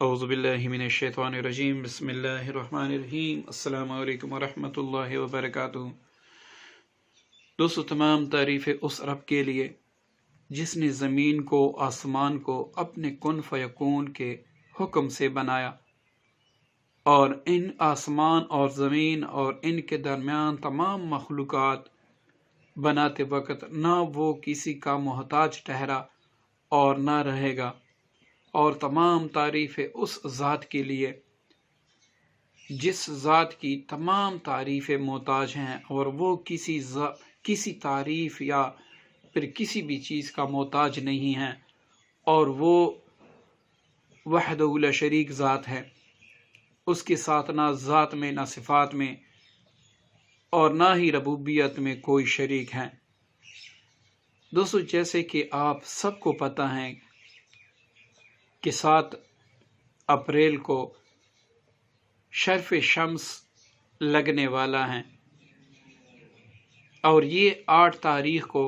اعوذ باللہ من الشیطان الرجیم بسم اللہ الرحمن الرحیم السلام علیکم ورحمۃ اللہ وبرکاتہ۔ دوستو، تمام تعریف اس رب کے لیے جس نے زمین کو آسمان کو اپنے کن فیکون کے حکم سے بنایا، اور ان آسمان اور زمین اور ان کے درمیان تمام مخلوقات بناتے وقت نہ وہ کسی کا محتاج ٹھہرا اور نہ رہے گا، اور تمام تعریف اس ذات کے لیے جس ذات کی تمام تعریف محتاج ہیں، اور وہ کسی تعریف یا پھر کسی بھی چیز کا محتاج نہیں ہے، اور وہ وحدہ لا شریک ذات ہے۔ اس کے ساتھ نہ ذات میں نہ صفات میں اور نہ ہی ربوبیت میں کوئی شریک ہے۔ دوستو، جیسے کہ آپ سب کو پتہ ہے کہ 7 اپریل کو شرف شمس لگنے والا ہے، اور یہ 8 تاریخ کو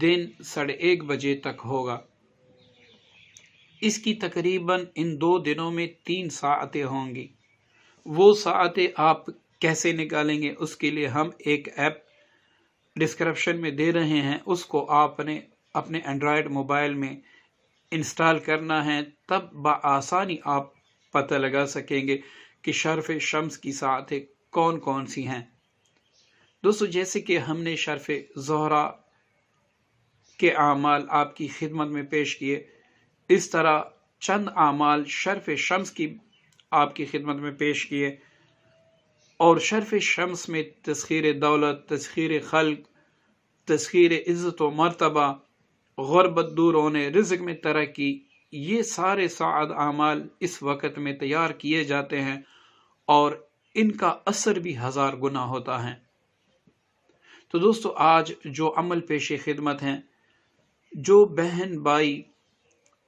دن 1:30 بجے تک ہوگا۔ اس کی تقریباً ان 2 دنوں میں 3 ساعتیں ہوں گی۔ وہ ساعتیں آپ کیسے نکالیں گے؟ اس کے لیے ہم ایک ایپ ڈسکرپشن میں دے رہے ہیں، اس کو آپ نے اپنے اینڈرائیڈ موبائل میں انسٹال کرنا ہے، تب بآسانی آپ پتہ لگا سکیں گے کہ شرف شمس کی ساعتیں کون کون سی ہیں۔ دوستو، جیسے کہ ہم نے شرف زہرہ کے اعمال آپ کی خدمت میں پیش کیے، اس طرح چند اعمال شرف شمس کی آپ کی خدمت میں پیش کیے، اور شرف شمس میں تسخیر دولت، تسخیر خلق، تسخیر عزت و مرتبہ، غربت دور ہونے، رزق میں ترقی، یہ سارے سعد اعمال اس وقت میں تیار کیے جاتے ہیں، اور ان کا اثر بھی 1000 گنا ہوتا ہے۔ تو دوستو، آج جو عمل پیش خدمت ہیں، جو بہن بھائی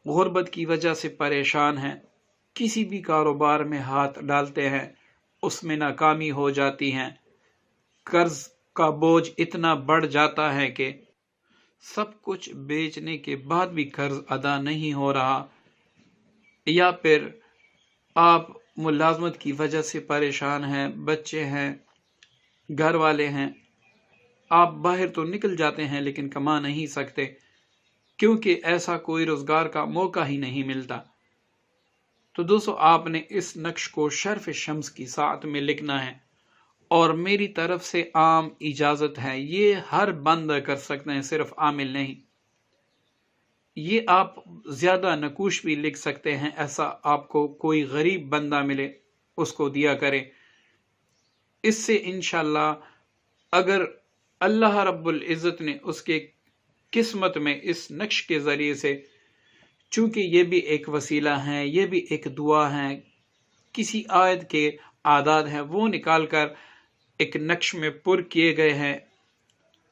غربت کی وجہ سے پریشان ہیں، کسی بھی کاروبار میں ہاتھ ڈالتے ہیں، اس میں ناکامی ہو جاتی ہیں، قرض کا بوجھ اتنا بڑھ جاتا ہے کہ سب کچھ بیچنے کے بعد بھی قرض ادا نہیں ہو رہا، یا پھر آپ ملازمت کی وجہ سے پریشان ہیں، بچے ہیں، گھر والے ہیں، آپ باہر تو نکل جاتے ہیں لیکن کما نہیں سکتے، کیونکہ ایسا کوئی روزگار کا موقع ہی نہیں ملتا۔ تو دوستو، آپ نے اس نقش کو شرف شمس کی ساعت میں لکھنا ہے، اور میری طرف سے عام اجازت ہے، یہ ہر بندہ کر سکتے ہیں، صرف عامل نہیں۔ یہ آپ زیادہ نقوش بھی لکھ سکتے ہیں، ایسا آپ کو کوئی غریب بندہ ملے اس کو دیا کرے۔ اس سے انشاءاللہ اگر اللہ رب العزت نے اس کے قسمت میں اس نقش کے ذریعے سے، چونکہ یہ بھی ایک وسیلہ ہے، یہ بھی ایک دعا ہے، کسی آیت کے اعداد ہیں، وہ نکال کر ایک نقش میں پر کیے گئے ہیں،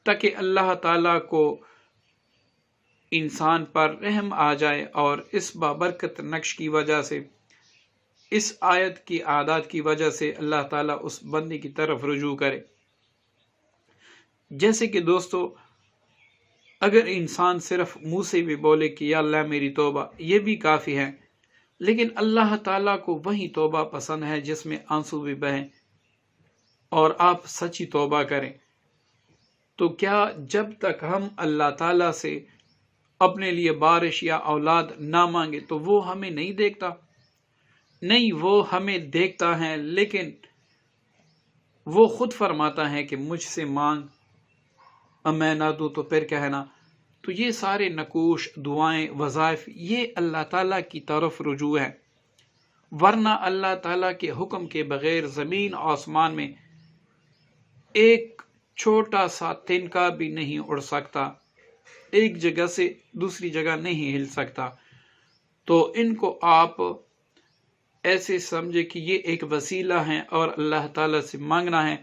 تاکہ اللہ تعالیٰ کو انسان پر رحم آ جائے، اور اس بابرکت نقش کی وجہ سے، اس آیت کی اعداد کی وجہ سے اللہ تعالیٰ اس بندے کی طرف رجوع کرے۔ جیسے کہ دوستو، اگر انسان صرف منہ سے بھی بولے کہ یا اللہ میری توبہ، یہ بھی کافی ہے، لیکن اللہ تعالیٰ کو وہی توبہ پسند ہے جس میں آنسو بھی بہیں اور آپ سچی توبہ کریں۔ تو کیا جب تک ہم اللہ تعالیٰ سے اپنے لیے بارش یا اولاد نہ مانگے تو وہ ہمیں نہیں دیکھتا؟ نہیں، وہ ہمیں دیکھتا ہے، لیکن وہ خود فرماتا ہے کہ مجھ سے مانگ، میں نہ دوں تو پھر کہنا۔ تو یہ سارے نقوش، دعائیں، وظائف، یہ اللہ تعالیٰ کی طرف رجوع ہے، ورنہ اللہ تعالیٰ کے حکم کے بغیر زمین آسمان میں ایک چھوٹا سا تنکا بھی نہیں اڑ سکتا، ایک جگہ سے دوسری جگہ نہیں ہل سکتا۔ تو ان کو آپ ایسے سمجھے کہ یہ ایک وسیلہ ہے، اور اللہ تعالیٰ سے مانگنا ہے،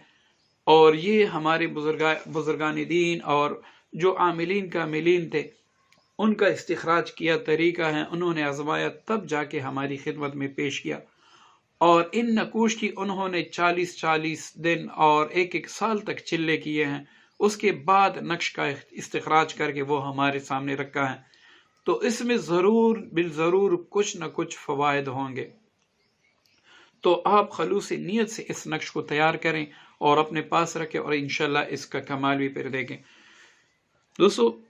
اور یہ ہمارے بزرگان دین اور جو عاملین کاملین تھے، ان کا استخراج کیا طریقہ ہے، انہوں نے آزمایا تب جا کے ہماری خدمت میں پیش کیا، اور ان نقوش کی انہوں نے 40 دن اور 1 سال تک چلے کیے ہیں، اس کے بعد نقش کا استخراج کر کے وہ ہمارے سامنے رکھا ہے۔ تو اس میں ضرور بالضرور کچھ نہ کچھ فوائد ہوں گے۔ تو آپ خلوص نیت سے اس نقش کو تیار کریں اور اپنے پاس رکھیں، اور انشاءاللہ اس کا کمال بھی پھر دیکھیں۔ دوستو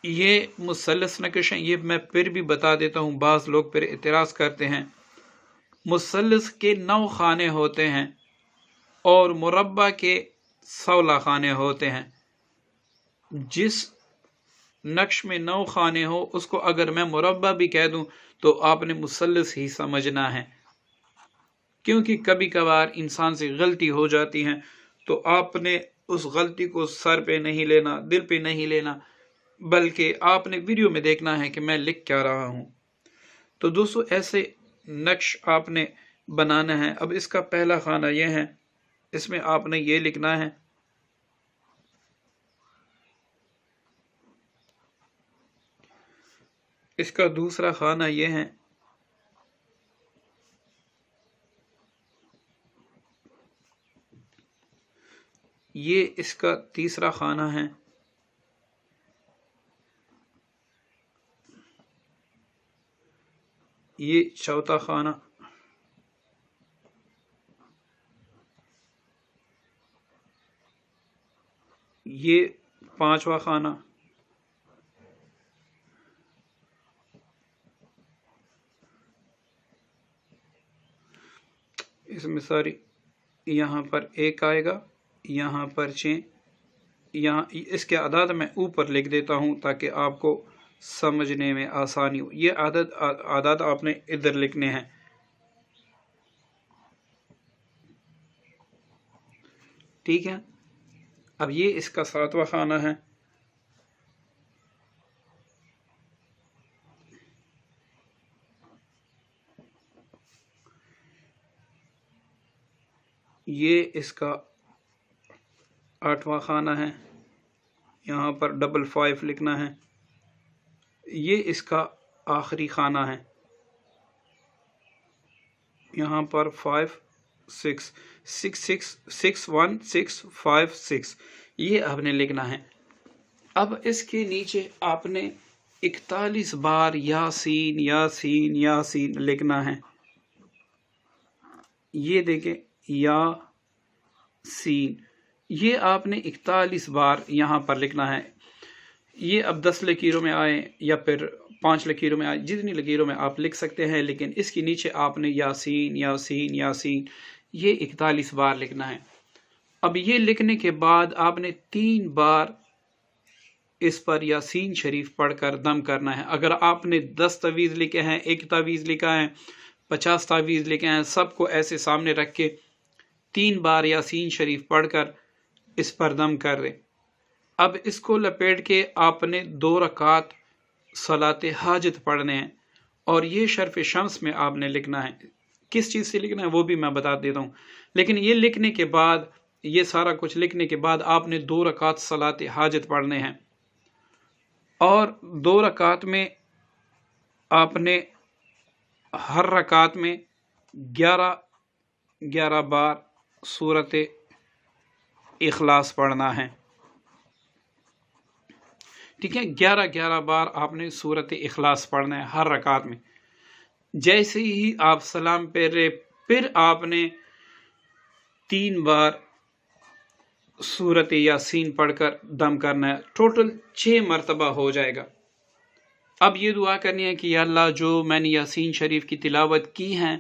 یہ مثلث نقش ہیں، یہ میں پھر بھی بتا دیتا ہوں، بعض لوگ پھر اعتراض کرتے ہیں۔ مثلث کے 9 خانے ہوتے ہیں اور مربع کے 16 خانے ہوتے ہیں۔ جس نقش میں 9 خانے ہو اس کو اگر میں مربع بھی کہہ دوں تو آپ نے مثلث ہی سمجھنا ہے، کیونکہ کبھی کبھار انسان سے غلطی ہو جاتی ہے، تو آپ نے اس غلطی کو سر پہ نہیں لینا، دل پہ نہیں لینا، بلکہ آپ نے ویڈیو میں دیکھنا ہے کہ میں لکھ کیا رہا ہوں۔ تو دوستو ایسے نقش آپ نے بنانا ہے۔ اب اس کا پہلا خانہ یہ ہے، اس میں آپ نے یہ لکھنا ہے، اس کا دوسرا خانہ یہ ہے، یہ اس کا تیسرا خانہ ہے، یہ چوتھا خانہ، یہ 5واں خانہ، اس میں ساری یہاں پر 1 آئے گا، یہاں پر 6، یہاں اس کے عدد میں اوپر لکھ دیتا ہوں تاکہ آپ کو سمجھنے میں آسانی ہو۔ یہ عدد آپ نے ادھر لکھنے ہیں۔ ٹھیک ہے، اب یہ اس کا 7واں خانہ ہے، یہ اس کا 8واں خانہ ہے، یہاں پر 5 لکھنا ہے، یہ اس کا آخری خانہ ہے، یہاں پر 5 6 6 6 6 1 6 5 6 یہ آپ نے لکھنا ہے۔ اب اس کے نیچے آپ نے 41 بار یاسین یاسین یاسین لکھنا ہے۔ یہ دیکھیں یاسین، یہ آپ نے 41 بار یہاں پر لکھنا ہے۔ یہ اب 10 لکیروں میں آئے یا پھر 5 لکیروں میں آئے، جتنی لکیروں میں آپ لکھ سکتے ہیں، لیکن اس کے نیچے آپ نے یاسین یاسین یاسین یہ 41 بار لکھنا ہے۔ اب یہ لکھنے کے بعد آپ نے 3 بار اس پر یاسین شریف پڑھ کر دم کرنا ہے۔ اگر آپ نے 10 تعویذ لکھے ہیں، 1 تعویذ لکھا ہے، 50 تعویذ لکھے ہیں، سب کو ایسے سامنے رکھ کے 3 بار یاسین شریف پڑھ کر اس پر دم کر دیں۔ اب اس کو لپیٹ کے آپ نے 2 رکعات صلاۃ حاجت پڑھنے ہیں، اور یہ شرف شمس میں آپ نے لکھنا ہے۔ کس چیز سے لکھنا ہے وہ بھی میں بتا دیتا ہوں، لیکن یہ لکھنے کے بعد، یہ سارا کچھ لکھنے کے بعد آپ نے 2 رکعات صلاۃ حاجت پڑھنے ہیں، اور 2 رکعات میں آپ نے ہر رکعت میں 11 بار سورۃ اخلاص پڑھنا ہے۔ ٹھیک ہے، 11 بار آپ نے سورۃ اخلاص پڑھنا ہے ہر رکعت میں۔ جیسے ہی آپ سلام پھیرے، پھر آپ نے 3 بار سورۃ یاسین پڑھ کر دم کرنا ہے۔ ٹوٹل 6 مرتبہ ہو جائے گا۔ اب یہ دعا کرنی ہے کہ یا اللہ، جو میں نے یاسین شریف کی تلاوت کی ہیں،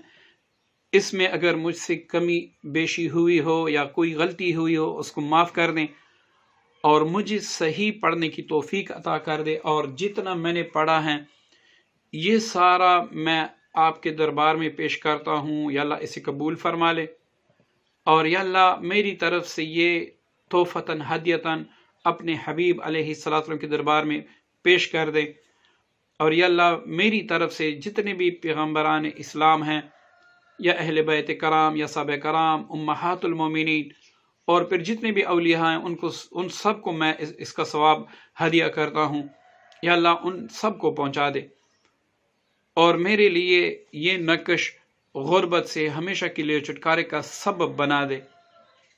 اس میں اگر مجھ سے کمی بیشی ہوئی ہو یا کوئی غلطی ہوئی ہو، اس کو معاف کر دیں، اور مجھے صحیح پڑھنے کی توفیق عطا کر دے، اور جتنا میں نے پڑھا ہے یہ سارا میں آپ کے دربار میں پیش کرتا ہوں، یا اللہ اسے قبول فرما لے، اور یا اللہ میری طرف سے یہ تحفتاً ہدیتاً اپنے حبیب علیہ السلام کے دربار میں پیش کر دے، اور یا اللہ میری طرف سے جتنے بھی پیغمبران اسلام ہیں، یا اہل بیت کرام یا صحابہ کرام، امہات المومنین، اور پھر جتنے بھی اولیاء ہیں، ان سب کو میں اس کا ثواب ہدیہ کرتا ہوں، یا اللہ ان سب کو پہنچا دے، اور میرے لیے یہ نقش غربت سے ہمیشہ کے لیے چھٹکارے کا سبب بنا دے۔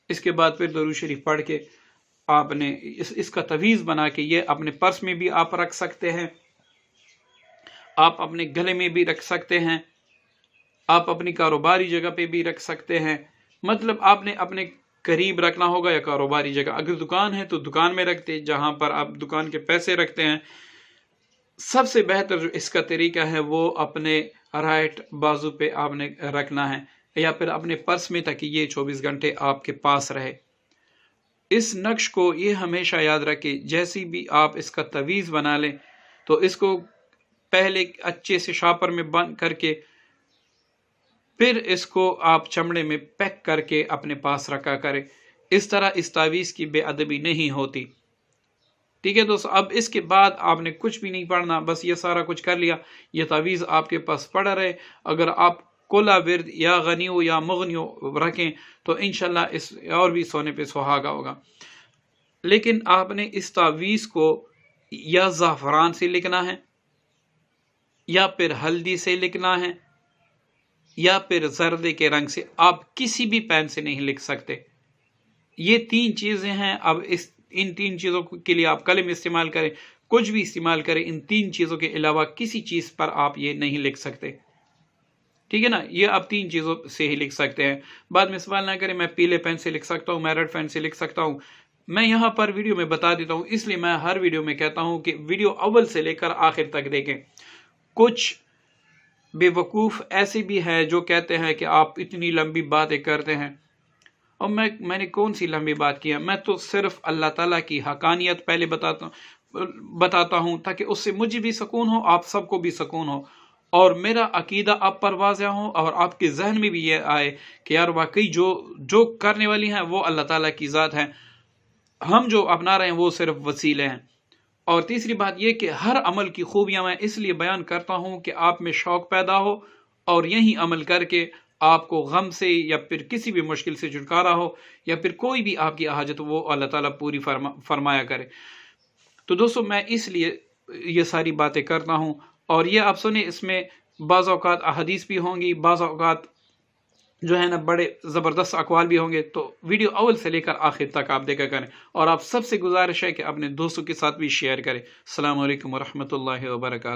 اس کے بعد پھر درود شریف پڑھ کے آپ نے اس کا تعویذ بنا کے یہ اپنے پرس میں بھی آپ رکھ سکتے ہیں، آپ اپنے گلے میں بھی رکھ سکتے ہیں، آپ اپنی کاروباری جگہ پہ بھی رکھ سکتے ہیں، مطلب آپ نے اپنے قریب رکھنا ہوگا یا کاروباری جگہ، اگر دکان ہے تو دکان میں رکھتے جہاں پر آپ دکان کے پیسے رکھتے ہیں۔ سب سے بہتر جو اس کا طریقہ ہے وہ اپنے رائٹ بازو پہ آپ نے رکھنا ہے، یا پھر اپنے پرس میں، تاکہ یہ 24 گھنٹے آپ کے پاس رہے۔ اس نقش کو یہ ہمیشہ یاد رکھیں، جیسی بھی آپ اس کا تعویذ بنا لیں تو اس کو پہلے اچھے سے شاپر میں بند کر کے پھر اس کو آپ چمڑے میں پیک کر کے اپنے پاس رکھا کریں۔ اس طرح اس تعویذ کی بے ادبی نہیں ہوتی۔ ٹھیک ہے دوستو، اب اس کے بعد آپ نے کچھ بھی نہیں پڑھنا، بس یہ سارا کچھ کر لیا، یہ تعویذ آپ کے پاس پڑا رہے۔ اگر آپ کولا ورد یا غنیو یا مغنیو رکھیں تو انشاءاللہ اس اور بھی سونے پہ سہاگا ہوگا۔ لیکن آپ نے اس تعویذ کو یا زعفران سے لکھنا ہے، یا پھر ہلدی سے لکھنا ہے، یا پھر زردے کے رنگ سے، آپ کسی بھی پین سے نہیں لکھ سکتے۔ یہ 3 چیزیں ہیں۔ اب ان 3 چیزوں کے لیے آپ قلم استعمال کریں، کچھ بھی استعمال کریں، ان 3 چیزوں کے علاوہ کسی چیز پر آپ یہ نہیں لکھ سکتے۔ ٹھیک ہے نا، یہ آپ 3 چیزوں سے ہی لکھ سکتے ہیں۔ بعد میں سوال نہ کریں میں پیلے پین سے لکھ سکتا ہوں، میں ریڈ پین سے لکھ سکتا ہوں۔ میں یہاں پر ویڈیو میں بتا دیتا ہوں، اس لیے میں ہر ویڈیو میں کہتا ہوں کہ ویڈیو اول سے لے کر آخر تک دیکھیں۔ کچھ بے وقوف ایسے بھی ہیں جو کہتے ہیں کہ آپ اتنی لمبی باتیں کرتے ہیں، اور میں نے کون سی لمبی بات کیا؟ میں تو صرف اللہ تعالیٰ کی حقانیت پہلے بتاتا ہوں تاکہ اس سے مجھے بھی سکون ہو، آپ سب کو بھی سکون ہو، اور میرا عقیدہ آپ پر واضح ہو، اور آپ کے ذہن میں بھی یہ آئے کہ یار واقعی جو کرنے والی ہیں وہ اللہ تعالیٰ کی ذات ہے، ہم جو اپنا رہے ہیں وہ صرف وسیلے ہیں۔ اور تیسری بات یہ کہ ہر عمل کی خوبیاں میں اس لیے بیان کرتا ہوں کہ آپ میں شوق پیدا ہو، اور یہی عمل کر کے آپ کو غم سے یا پھر کسی بھی مشکل سے چھٹکارا ہو، یا پھر کوئی بھی آپ کی حاجت وہ اللہ تعالیٰ پوری فرمایا کرے۔ تو دوستو میں اس لیے یہ ساری باتیں کرتا ہوں، اور یہ آپ سنیں، اس میں بعض اوقات احادیث بھی ہوں گی، بعض اوقات جو ہے نا بڑے زبردست اقوال بھی ہوں گے، تو ویڈیو اول سے لے کر آخر تک آپ دیکھا کریں، اور آپ سب سے گزارش ہے کہ اپنے دوستوں کے ساتھ بھی شیئر کریں۔ السلام علیکم ورحمۃ اللہ وبرکاتہ۔